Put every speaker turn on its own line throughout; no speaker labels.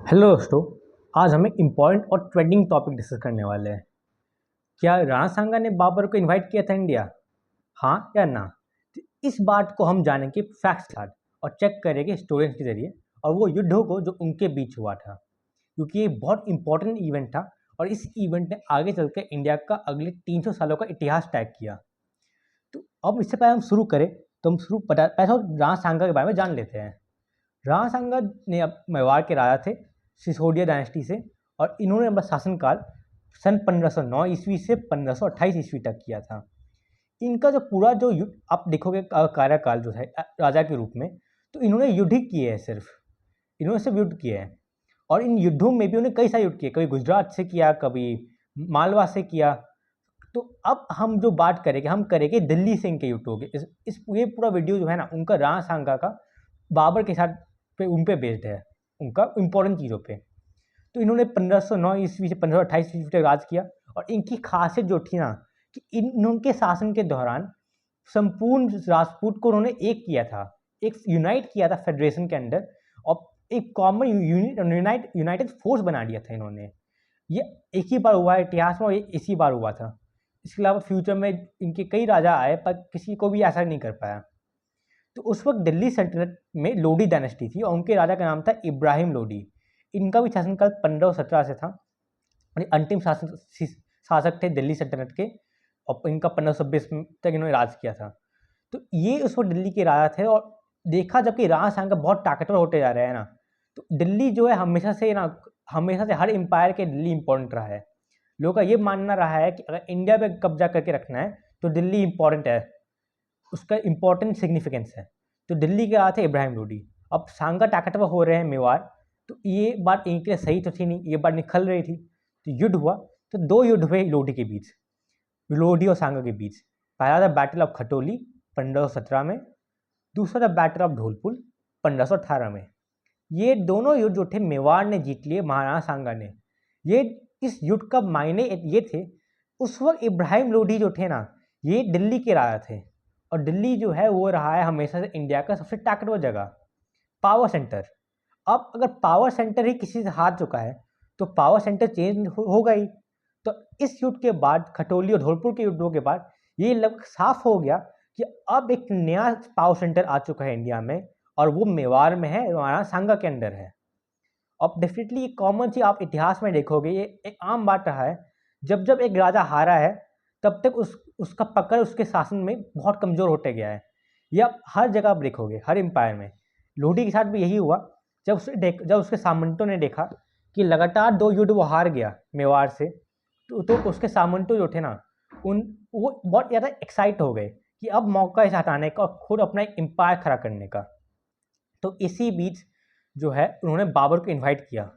Hello दोस्तों। आज हम एक इम्पॉर्टेंट और ट्रेंडिंग टॉपिक डिस्कस करने वाले हैं। क्या राणा सांगा ने बाबर को इनवाइट किया था इंडिया? हाँ या ना? तो इस बात को हम जानेंगे फैक्ट्स के साथ और चेक करेंगे स्टूडेंट्स के जरिए और वो युद्धों को जो उनके बीच हुआ था, क्योंकि ये बहुत इंपॉर्टेंट इवेंट था और इस इवेंट ने आगे चल के इंडिया का अगले 300 सालों का इतिहास तय किया। तो अब इससे पहले हम शुरू करें तो हम शुरू पहले राणा सांगा के बारे में जान लेते हैं। राणा सांगा ने मेवाड़ के राजा थे सिसोदिया डायनेस्टी से, और इन्होंने अपना शासनकाल सन 1509 ईस्वी से 1528 ईस्वी तक किया था। इनका जो पूरा जो युद्ध आप देखोगे कार्यकाल जो है राजा के रूप में, तो इन्होंने युद्ध ही किए हैं, इन्होंने सिर्फ युद्ध किए हैं। और इन युद्धों में भी उन्होंने कई सारे युद्ध किए, कभी गुजरात से किया, कभी मालवा से किया। तो अब हम जो बात करेंगे, हम करेंगे दिल्ली से इनके युद्ध हो गए। इस ये पूरा वीडियो जो है ना, उनका राणा सांगा का बाबर के साथ पे उन पे बेस्ड है, उनका इंपॉर्टेंट चीज़ों पे। तो इन्होंने 1509 ईस्वी से 1528 ईस्वी तक राज किया। और इनकी खासियत जो थी ना, कि इनके शासन के दौरान संपूर्ण राजपूत को उन्होंने एक किया था, एक यूनाइट किया था फेडरेशन के अंदर, और एक कॉमन यूनाइटेड फोर्स बना दिया था इन्होंने। ये एक ही बार हुआ है इतिहास में, और ये इसी बार हुआ था। इसके अलावा फ्यूचर में इनके कई राजा आए, पर किसी को भी ऐसा नहीं कर पाया। तो उस वक्त दिल्ली सल्तनत में लोडी डायनेस्टी थी और उनके राजा का नाम था इब्राहिम लोडी। इनका भी शासनकाल 1517 से था और अंतिम शासक थे दिल्ली सल्तनत के, और इनका 1526 तक इन्होंने राज किया था। तो ये उस वक्त दिल्ली के राजा थे। और देखा जबकि राणा सांगा बहुत ताकतवर होते जा रहे हैं ना, तो दिल्ली जो है हमेशा से हर एम्पायर के दिल्ली इंपॉर्टेंट रहा है। लोगों का ये मानना रहा है कि अगर इंडिया पे कब्जा करके रखना है तो दिल्ली इंपॉर्टेंट है, उसका इंपॉर्टेंट सिग्निफिकेंस है। तो दिल्ली के आते इब्राहिम लोडी। अब सांगा ताकतवर हो रहे हैं मेवाड़, तो ये बात इनके लिए सही तो थी नहीं, ये बात निकल रही थी। तो युद्ध हुआ, तो दो युद्ध हुए लोडी के बीच, लोडी और सांगा के बीच। पहला था बैटल ऑफ खटोली 1517 में, दूसरा था बैटल ऑफ धौलपुर 1518 में। ये दोनों युद्ध जो थे मेवाड़ ने जीत लिए, महाराणा सांगा ने। ये इस युद्ध का मायने ये थे, उस वक्त इब्राहिम लोडी जो थे ना, ये दिल्ली के राजा थे। और दिल्ली जो है वो रहा है हमेशा से इंडिया का सबसे ताकतवर जगह, पावर सेंटर। अब अगर पावर सेंटर ही किसी से हार चुका है तो पावर सेंटर चेंज होगा ही। तो इस युद्ध के बाद, खटोली और धौलपुर के युद्धों के बाद, ये लगभग साफ हो गया कि अब एक नया पावर सेंटर आ चुका है इंडिया में, और वो मेवाड़ में है, महाराणा सांगा के अंदर है। अब डेफिनेटली ये कॉमन चीज आप इतिहास में देखोगे, ये एक आम बात रहा है। जब जब एक राजा हारा है, तब तक उसका पकड़ उसके शासन में बहुत कमजोर होते गया है। ये आप हर जगह आप देखोगे, हर एम्पायर में। लोडी के साथ भी यही हुआ। जब उसके सामंतों ने देखा कि लगातार दो युद्ध वो हार गया मेवाड़ से, तो उसके सामंतों जो थे ना, वो बहुत ज़्यादा एक्साइट हो गए कि अब मौका है इसे हटाने का और खुद अपना एक एम्पायर खड़ा करने का। तो इसी बीच जो है उन्होंने बाबर को इनवाइट किया।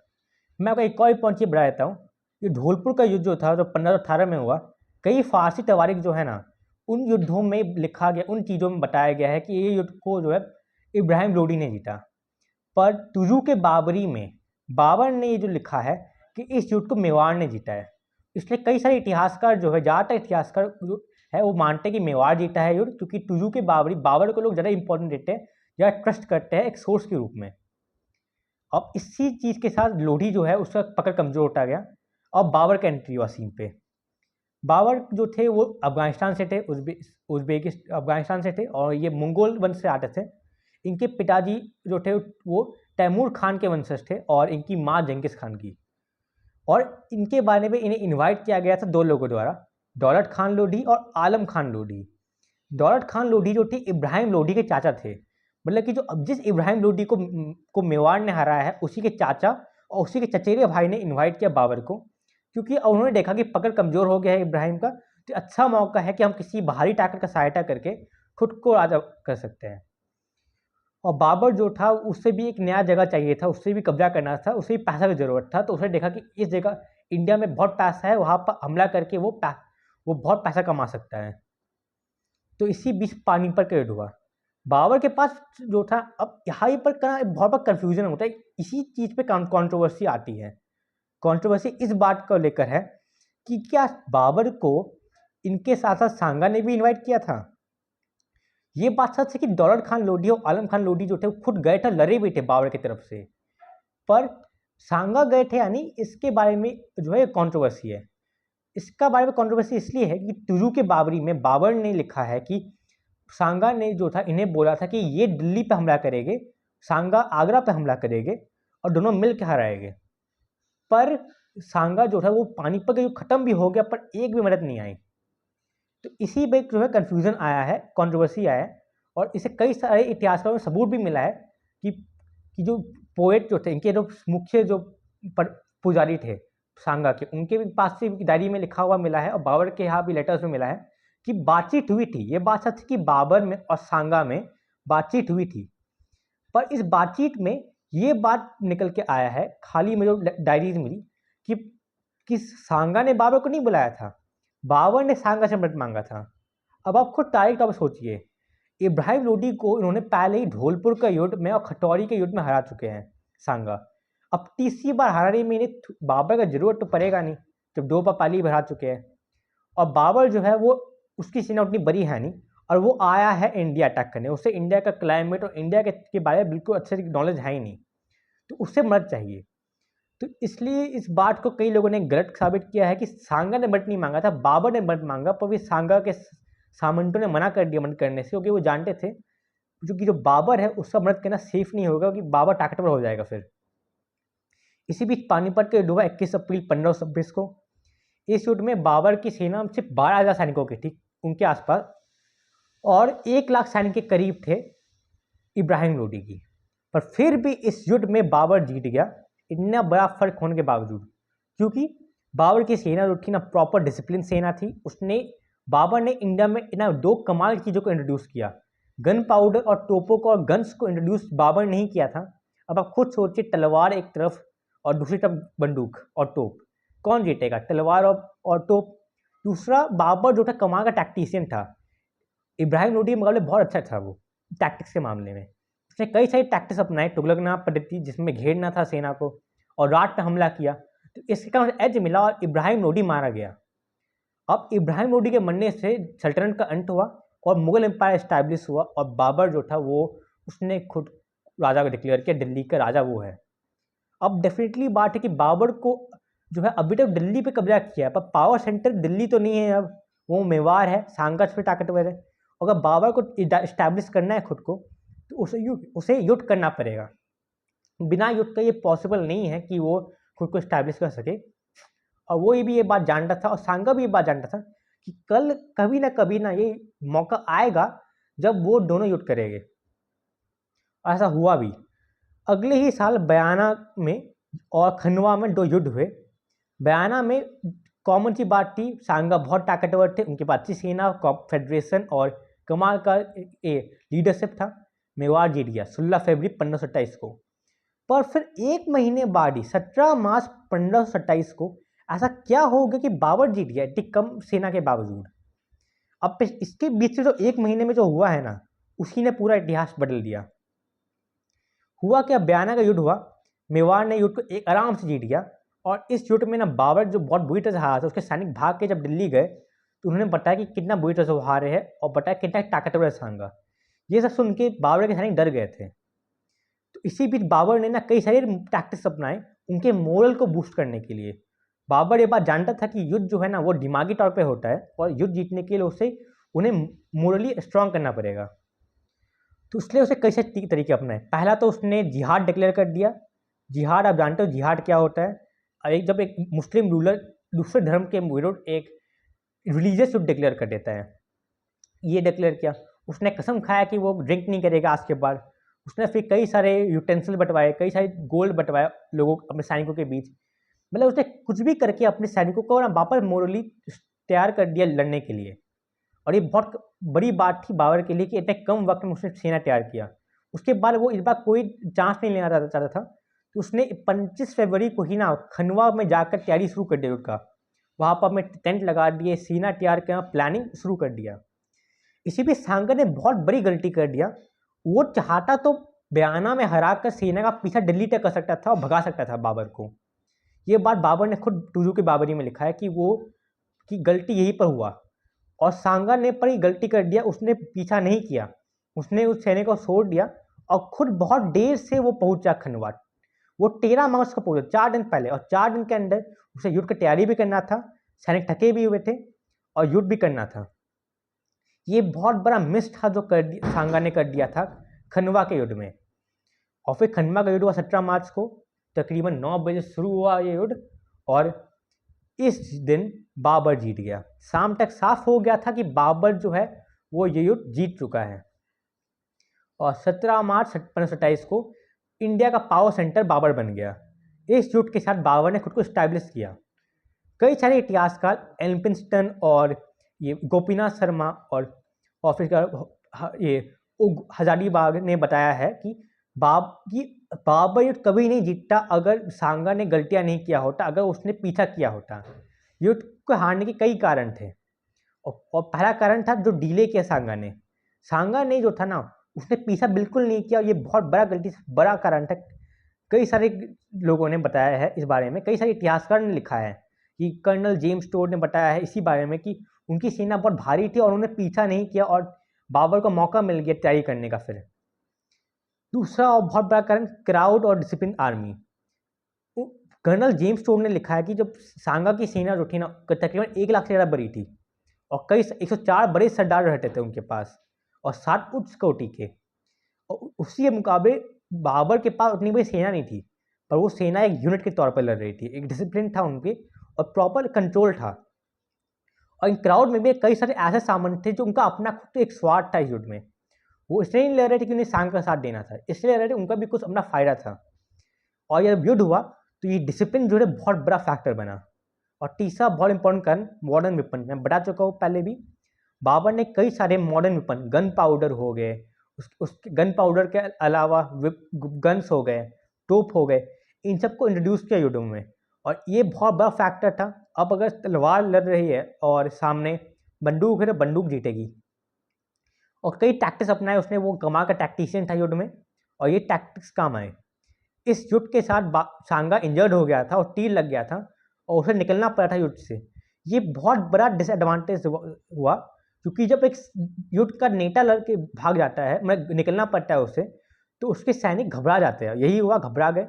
मैं आपको एक और पॉइंट ये बता देता हूँ, ये धौलपुर का युद्ध जो था, जो 1518 में हुआ, कई फारसी तवारीख जो है ना, उन युद्धों में लिखा गया, उन चीज़ों में बताया गया है कि ये युद्ध को जो है इब्राहिम लोडी ने जीता। पर तुजू के बाबरी में बाबर ने ये जो लिखा है कि इस युद्ध को मेवाड़ ने जीता है। इसलिए कई सारे इतिहासकार जो है, ज़्यादातर इतिहासकार जो है वो मानते हैं कि मेवाड़ जीता है युद्ध, क्योंकि तुजू के बाबर को लोग ज़्यादा इंपॉर्टेंट देते हैं, ज़्यादा ट्रस्ट करते हैं एक सोर्स के रूप में। अब इसी चीज़ के साथ लोधी जो है उसका पकड़ कमज़ोर होता गया और बाबर का एंट्री हुआ सीन पे। बाबर जो थे वो अफगानिस्तान से थे, उज्बेकिस्तान अफगानिस्तान से थे, और ये मंगोल वंश से आते थे। इनके पिताजी जो थे वो तैमूर खान के वंशज थे, और इनकी माँ जंगिस खान की। और इनके बारे में इन्हें इनवाइट किया गया था दो लोगों द्वारा, दौलत खान लोधी और आलम खान लोधी। दौलत खान लोधी जो थे इब्राहिम लोधी के चाचा थे। मतलब कि जो अब जिस इब्राहिम लोधी को मेवाड़ ने हराया है, उसी के चाचा और उसी के चचेरे भाई ने इनवाइट किया बाबर को, क्योंकि उन्होंने देखा कि पकड़ कमज़ोर हो गया है इब्राहिम का, तो अच्छा मौका है कि हम किसी बाहरी ताकत का सहायता करके खुद को राजा कर सकते हैं। और बाबर जो था उससे भी एक नया जगह चाहिए था, उससे भी कब्जा करना था, उसे भी पैसा की ज़रूरत था। तो उसने देखा कि इस जगह इंडिया में बहुत पैसा है, वहाँ पर हमला करके वो बहुत पैसा कमा सकता है। तो इसी बीच पानीपत का युद्ध हुआ। बाबर के पास जो था, अब यहाँ पर बहुत बार कन्फ्यूजन होता है, इसी चीज़ पे कंट्रोवर्सी आती है। कंट्रोवर्सी इस बात को लेकर है कि क्या बाबर को इनके साथ साथ सांगा ने भी इनवाइट किया था। ये बात सच है कि दौलत खान लोधी और आलम खान लोधी जो थे वो खुद गए थे, लड़े भी थे बाबर की तरफ से। पर सांगा गए थे यानी इसके बारे में जो है कंट्रोवर्सी है। इसका बारे में कंट्रोवर्सी इसलिए है कि तुजू के बाबरी में बाबर ने लिखा है कि सांगा ने जो था इन्हें बोला था कि ये दिल्ली पे हमला करेंगे, सांगा आगरा पे हमला करेंगे और दोनों मिल के हराएंगे। पर सांगा जो था वो पानीपत का जो खत्म भी हो गया पर एक भी मदद नहीं आई। तो इसी पे जो है कन्फ्यूज़न आया है, कंट्रोवर्सी आया है और इसे कई सारे इतिहासकारों में सबूत भी मिला है कि जो पोएट जो थे, इनके जो मुख्य जो पुजारी थे सांगा के, उनके भी पास से डायरी में लिखा हुआ मिला है और बाबर के यहाँ भी लेटर्स में मिला है कि बातचीत हुई थी। ये बात सच थी कि बाबर में और सांगा में बातचीत हुई थी, पर इस बातचीत में ये बात निकल के आया है, खाली में जो डायरीज मिली, कि सांगा ने बाबर को नहीं बुलाया था, बाबर ने सांगा से मदद मांगा था। अब आप खुद तारीख तौर पर सोचिए, इब्राहिम लोदी को इन्होंने पहले ही धौलपुर का युद्ध में और खटौरी के युद्ध में हरा चुके हैं सांगा। अब तीसरी बार हराने में इन्हें बाबर का जरूरत तो पड़ेगा नहीं, जब 2 बार पहले ही हरा चुके हैं। और बाबर जो है वो उसकी सेना उतनी बड़ी है नहीं, और वो आया है इंडिया अटैक करने, उससे इंडिया का क्लाइमेट और इंडिया के बारे में बिल्कुल अच्छे से नॉलेज है ही नहीं, तो उससे मदद चाहिए। तो इसलिए इस बात को कई लोगों ने गलत साबित किया है कि सांगा ने मदद नहीं मांगा था, बाबर ने मदद मांगा, पर भी सांगा के सामंतों ने मना कर दिया मदद करने से, क्योंकि वो जानते थे जो बाबर है उसका मदद करना सेफ नहीं होगा, क्योंकि बाबर ताकतवर हो जाएगा फिर। इसी बीच पानीपत के युद्ध हुआ 21 अप्रैल 1526 को। इस युद्ध में बाबर की सेना सिर्फ 12,000 सैनिकों की थी उनके आसपास, और 1 लाख सैनिक के करीब थे इब्राहिम लोदी की। पर फिर भी इस युद्ध में बाबर जीत गया, इतना बड़ा फर्क होने के बावजूद, क्योंकि बाबर की सेना जो थी ना प्रॉपर डिसिप्लिन सेना थी। बाबर ने इंडिया में इतना 2 कमाल की चीज़ों को इंट्रोड्यूस किया, गन पाउडर और तोपों को और गन्स को इंट्रोड्यूस बाबर ने ही किया था। अब आप खुद सोचिए, तलवार एक तरफ और दूसरी तरफ बंदूक और तोप, कौन जीतेगा, तलवार और तोप। दूसरा, बाबर जो था कमाल का टैक्टिशियन था, इब्राहिम लोदी के मुकाबले बहुत अच्छा था वो टैक्टिक्स के मामले में। उसने कई सारी टैक्टिक्स अपनाई, तुगलकनामा पद्धति जिसमें घेरना था सेना को और रात में हमला किया, तो इसके कारण एज मिला और इब्राहिम लोदी मारा गया। अब इब्राहिम लोदी के मरने से सल्तनत का अंत हुआ और मुगल एम्पायर इस्टेब्लिश हुआ, और बाबर जो था वो उसने खुद राजा को डिक्लेयर किया, दिल्ली का राजा वो है। अब डेफिनेटली बात है कि बाबर को जो है अभी तक दिल्ली पे कब्जा किया है, पर पावर सेंटर दिल्ली तो नहीं है, अब वो मेवाड़ है, सांगा से ताकतवर है। अगर बाबर को इस्टेब्लिश करना है खुद को, तो उसे युद्ध करना पड़ेगा। बिना युद्ध का ये पॉसिबल नहीं है कि वो खुद को इस्टेब्लिश कर सके। और वो भी ये बात जानता था, और सांगा भी ये बात जानता था कि कल कभी ना ये मौका आएगा जब वो दोनों युद्ध करेंगे। ऐसा हुआ भी। अगले ही साल बयाना में और खंडवा में 2 युद्ध हुए। बयाना में कॉमन सी बात थी, सांगा बहुत ताकतवर थे, उनके पास अच्छी सेना, फेडरेशन और कमाल का लीडरशिप था। मेवाड़ जीत गया 16 फरवरी 1527 को। पर फिर 1 महीने बाद ही 17 मार्च 1527 को ऐसा क्या हो गया कि बाबर जीत गया इतनी कम सेना के बावजूद। अब इसके बीच से जो 1 महीने में जो हुआ है ना, उसी ने पूरा इतिहास बदल दिया। हुआ क्या, बयाना का युद्ध हुआ, मेवाड़ ने युद्ध को एक आराम से जीत गया, और इस युद्ध में ना बाबर जो बहुत बुरी तरह से हारा था, उसके सैनिक भाग के जब दिल्ली गए तो उन्होंने बताया कि कितना बुरी तरह से वो हारे हैं, और बताया कितना ताकतवर है सांगा। ये सब सुन के बाबर के सैनिक डर गए थे। तो इसी बीच बाबर ने ना कई सारे टैक्टिक्स अपनाए उनके मोरल को बूस्ट करने के लिए। बाबर ये बात जानता था कि युद्ध जो है ना वो दिमागी तौर पे होता है, और युद्ध जीतने के लिए उन्हें मोरली स्ट्रांग करना पड़ेगा। तो इसलिए उसे कई सारे तरीके अपनाए। पहला तो उसने जिहाद डिक्लेयर कर दिया। जिहाद आप जानते हो जिहाद क्या होता है, जब एक मुस्लिम रूलर दूसरे धर्म के विरुद्ध एक रिलीजियस युद्ध डिक्लेयर कर देता है। ये डिक्लेयर किया। उसने कसम खाया कि वो ड्रिंक नहीं करेगा आज के बाद। उसने फिर कई सारे यूटेंसिल बंटवाए, कई सारे गोल्ड बंटवाए लोगों अपने सैनिकों के बीच। मतलब उसने कुछ भी करके अपने सैनिकों को ना वापस मोरली तैयार कर दिया लड़ने के लिए। और ये बहुत बड़ी बात थी बाबर के लिए कि इतने कम वक्त में उसने सेना तैयार किया। उसके बाद वो इस बार कोई चांस नहीं लेना चाहता था, तो उसने 25 फरवरी को ही ना खंडवा में जाकर तैयारी शुरू कर दी उसका। वहाँ पर अपने टेंट लगा दिए, सेना तैयार किया, प्लानिंग शुरू कर दिया। इसी बीच सांगा ने बहुत बड़ी गलती कर दिया। वो चाहता तो बयाना में हरा कर सेना का पीछा दिल्ली तक कर सकता था और भगा सकता था बाबर को। ये बात बाबर ने खुद तुजू के बाबरी में लिखा है कि गलती यहीं पर हुआ, और सांगा ने पर ही गलती कर दिया। उसने पीछा नहीं किया, उसने उस सेना को छोड़ दिया और खुद बहुत देर से वो पहुंचा खंडवा। वो 13 मार्च को पहुंचा, 4 दिन पहले, और 4 दिन के अंदर उसे युद्ध की तैयारी भी करना था, सैनिक थके भी हुए थे और युद्ध भी करना था। ये बहुत बड़ा मिस था जो सांगा ने कर दिया था खनवा के युद्ध में। और फिर खनवा का युद्ध हुआ 17 मार्च को, तकरीबन 9 बजे शुरू हुआ ये युद्ध, और इस दिन बाबर जीत गया। शाम तक साफ हो गया था कि बाबर जो है वो ये युद्ध जीत चुका है। और 17 मार्च 1527 को इंडिया का पावर सेंटर बाबर बन गया। इस युद्ध के साथ बाबर ने खुद को स्टैब्लिश किया। कई सारे इतिहासकार एल्फिंस्टन और ये गोपीनाथ शर्मा और फिर ये हजारीबाग ने बताया है कि बाबर युद्ध कभी नहीं जीतता अगर सांगा ने गलतियां नहीं किया होता, अगर उसने पीछा किया होता। युद्ध को हारने के कई कारण थे, और पहला कारण था जो डिले किया सांगा ने जो था ना, उसने पीछा बिल्कुल नहीं किया। ये बहुत बड़ा गलती, बड़ा कारण था। कई सारे लोगों ने बताया है इस बारे में, कई सारे इतिहासकार ने लिखा है कि कर्नल जेम्स टोड ने बताया है इसी बारे में कि उनकी सेना बहुत भारी थी और उन्होंने पीछा नहीं किया और बाबर को मौका मिल गया तैयारी करने का। फिर दूसरा और बहुत बड़ा कारण क्राउड और discipline army. Colonel James Tod ने लिखा है कि जब सांगा की सेना जो थी ना, तकरीबन 1 लाख से ज़्यादा बड़ी थी और कई 104 बड़े सरदार रहते थे उनके पास और 7 उच्च कोटि के, और उसी मुकाबले बाबर के पास उतनी बड़ी सेना नहीं थी, पर वो सेना एक यूनिट के तौर पर लड़ रही थी। एक डिसिप्लिन था उनके और प्रॉपर कंट्रोल था। और इन क्राउड में भी कई सारे ऐसे सामंत थे जो उनका अपना खुद एक स्वार्थ था इस युद्ध में। वो इसलिए नहीं लड़ रहे थे कि उन्हें सांग का साथ देना था, इसलिए लड़ रहे थे उनका भी कुछ अपना फायदा था। और जब युद्ध हुआ तो ये डिसिप्लिन जो है बहुत बड़ा फैक्टर बना। और तीसरा बहुत इंपॉर्टेंट कारण मॉडर्न वेपन, मैं बता चुका हूँ पहले भी, बाबर ने कई सारे मॉडर्न वेपन, गन पाउडर हो गए, उसके गन पाउडर के अलावा गन्स हो गए, तोप हो गए, इन सबको इंट्रोड्यूस किया युद्ध में। और ये बहुत बड़ा फैक्टर था। अब अगर तलवार लड़ रही है और सामने बंदूक है तो बंदूक जीतेगी। और कई टैक्टिक्स अपनाए उसने, वो कमाल का टैक्टिशियन था युद्ध में और ये टैक्टिक्स काम आए। इस युद्ध के साथ सांगा इंजर्ड हो गया था और तीर लग गया था और उसे निकलना पड़ा था युद्ध से। ये बहुत बड़ा डिसएडवांटेज हुआ, क्योंकि जब एक युद्ध का नेता लड़के भाग जाता है, मतलब निकलना पड़ता है उसे, तो उसके सैनिक घबरा जाते हैं। यही हुआ, घबरा गए।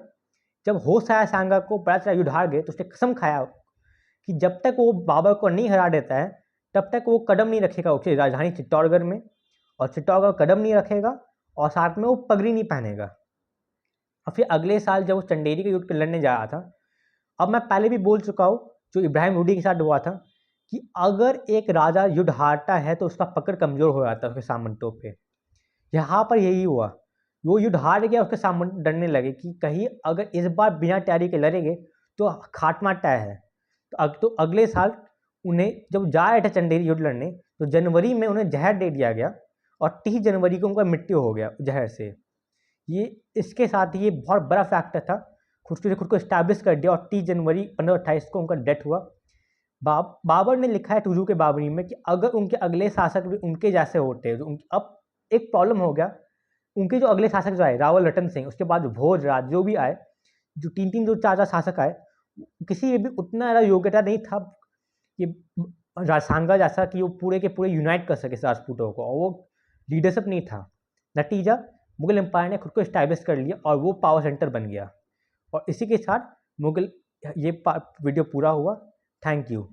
जब होश आया सांगा को, पता चला युद्ध हार गए, तो उसने कसम खाया कि जब तक वो बाबर को नहीं हरा देता है तब तक वो कदम नहीं रखेगा उसकी राजधानी चित्तौड़गढ़ में, और चित्तौड़गढ़ कदम नहीं रखेगा और साथ में वो पगड़ी नहीं पहनेगा। और फिर अगले साल जब वो चंदेरी के युद्ध पर लड़ने जा रहा था, अब मैं पहले भी बोल चुका हूँ जो इब्राहिम लोदी के साथ हुआ था, कि अगर एक राजा युद्ध हारता है तो उसका पकड़ कमज़ोर हो जाता है उसके सामंतों पे। यहाँ पर यही हुआ, वो युद्ध हार गया, उसके सामंत डरने लगे कि कहीं अगर इस बार बिना तैयारी के लड़ेंगे तो खात्मा तय है। तो अगले साल उन्हें जब जा रहे थे चंदेरी युद्ध लड़ने, तो जनवरी में उन्हें जहर दे दिया गया और 30 जनवरी को उनका मृत्यु हो गया जहर से। ये इसके साथ ही ये बहुत बड़ा फैक्टर था, खुद को इस्टेब्लिश कर दिया, और 30 जनवरी 1528 को उनका डेथ हुआ। बाबर ने लिखा है तुजू के बाबरी में कि अगर उनके अगले शासक भी उनके जैसे होते, तो अब एक प्रॉब्लम हो गया, उनके जो अगले शासक जो आए, रावल रतन सिंह, उसके बाद भोजराज, जो भी आए, जो 3-3 जो 4-4 शासक आए, किसी में भी उतना ज़्यादा योग्यता नहीं था कि सांगा जैसा कि वो पूरे के पूरे यूनाइट कर सके राजपूतों को, और वो लीडरशिप नहीं था। नतीजा, मुगल एम्पायर ने खुद को इस्टेब्लिश कर लिया और वो पावर सेंटर बन गया। और इसी के साथ मुगल ये वीडियो पूरा हुआ। Thank you.